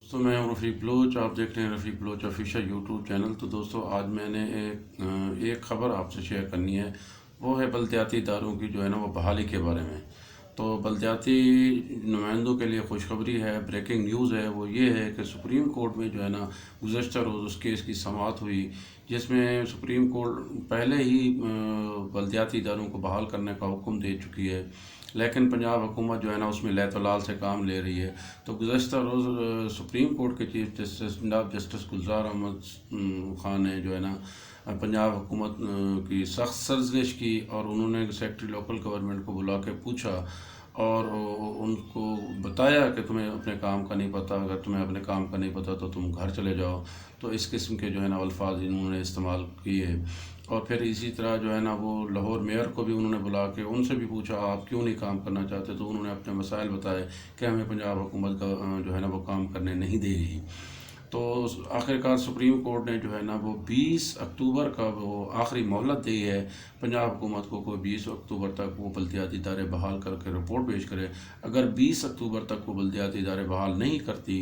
दोस्तों मैं हूं रफ़ीक बलोच। आप देख रहे हैं रफ़ीक बलोच ऑफिशियल यूट्यूब चैनल। तो दोस्तों आज मैंने एक ख़बर आपसे शेयर करनी है। वो है बलदियाती इदारों की जो है ना वो बहाली के बारे में। तो बलदियाती नुमाइंदों के लिए खुशखबरी है, ब्रेकिंग न्यूज़ है। वो ये है कि सुप्रीम कोर्ट में जो है ना गुज़श्ता रोज़ उस केस की समाअत हुई, जिसमें सुप्रीम कोर्ट पहले ही बलदियाती इदारों को बहाल करने का हुक्म दे चुकी है, लेकिन पंजाब हुकूमत जो है ना उसमें लैतलाल से काम ले रही है। तो गुज़श्ता रोज़ सुप्रीम कोर्ट के चीफ जस्टिस पंजाब जस्टिस गुलजार अहमद ख़ान ने जो है ना पंजाब हुकूमत की सख्त सरजश की, और उन्होंने सेक्रेटरी लोकल गवर्नमेंट को बुला के पूछा और उनको बताया कि तुम्हें अपने काम का नहीं पता, अगर तुम्हें अपने काम का नहीं पता तो तुम घर चले जाओ। तो इस किस्म के जो है ना अल्फाज इन्होंने इस्तेमाल किए। और फिर इसी तरह जो है ना वो लाहौर मेयर को भी उन्होंने बुला के उनसे भी पूछा आप क्यों नहीं काम करना चाहते। तो उन्होंने अपने मसाइल बताए कि हमें पंजाब हुकूमत का जो है ना वो काम करने नहीं दे रही। तो आखिरकार सुप्रीम कोर्ट ने जो है ना वो 20 अक्टूबर का वो आखिरी मोहलत दी है पंजाब हुकूमत को। 20 अक्टूबर तक वो बल्दियाती इदारे बहाल करके रिपोर्ट पेश करे। अगर 20 अक्टूबर तक वो बल्दियाती इदारे बहाल नहीं करती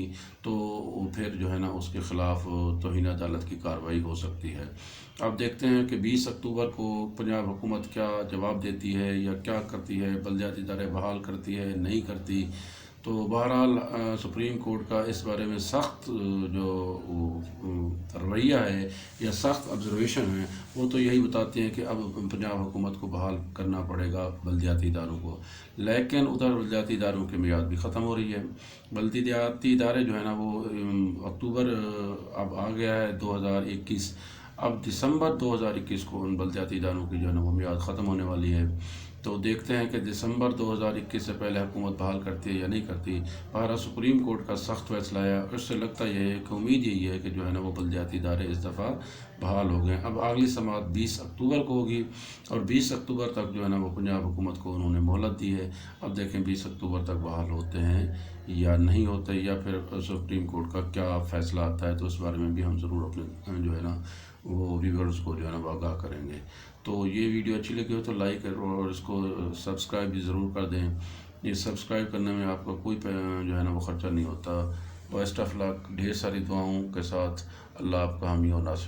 तो फिर जो है ना उसके ख़िलाफ़ तौहीन अदालत की कार्रवाई हो सकती है। अब देखते हैं कि 20 अक्टूबर को पंजाब हुकूमत क्या जवाब देती है या क्या करती है, बल्दियाती इदारे बहाल करती है नहीं करती। तो बहरहाल सुप्रीम कोर्ट का इस बारे में सख्त जो रवैया है या सख्त ऑब्जर्वेशन है वो तो यही बताते हैं कि अब पंजाब हुकूमत को बहाल करना पड़ेगा बल्दियाती इदारों को। लेकिन उधर बल्दियाती इदारों की मियाद भी ख़त्म हो रही है। बल्दियाती इदारे जो है ना वो अक्टूबर अब आ गया है 2021। अब दिसंबर 2021 को उन बल्दियाती इदारों की जो है ना वो मियाद ख़त्म होने वाली है। तो देखते हैं कि दिसंबर 2021 से पहले हुकूमत बहाल करती है या नहीं करती। भारत सुप्रीम कोर्ट का सख्त फैसला है, उससे लगता यह है कि उम्मीद यही है कि जो है ना वो बल्दियाती इदारे इस दफ़ा बहाल हो गए। अब अगली समाअत 20 अक्टूबर को होगी और 20 अक्टूबर तक जो है ना वो पंजाब हुकूमत को उन्होंने मोहलत दी है। अब देखें 20 अक्टूबर तक बहाल होते हैं या नहीं होते, या फिर सुप्रीम कोर्ट का क्या फ़ैसला आता है। तो इस बारे में भी हम ज़रूर अपने जो है ना वो व्यूअर्स को जो है ना आगाह करेंगे। तो ये वीडियो अच्छी लगी हो तो लाइक और इसको सब्सक्राइब भी ज़रूर कर दें। ये सब्सक्राइब करने में आपका कोई जो है ना वो ख़र्चा नहीं होता। बेस्ट ऑफ लक, ढेर सारी दुआओं के साथ। अल्लाह आपका हामी और नासिर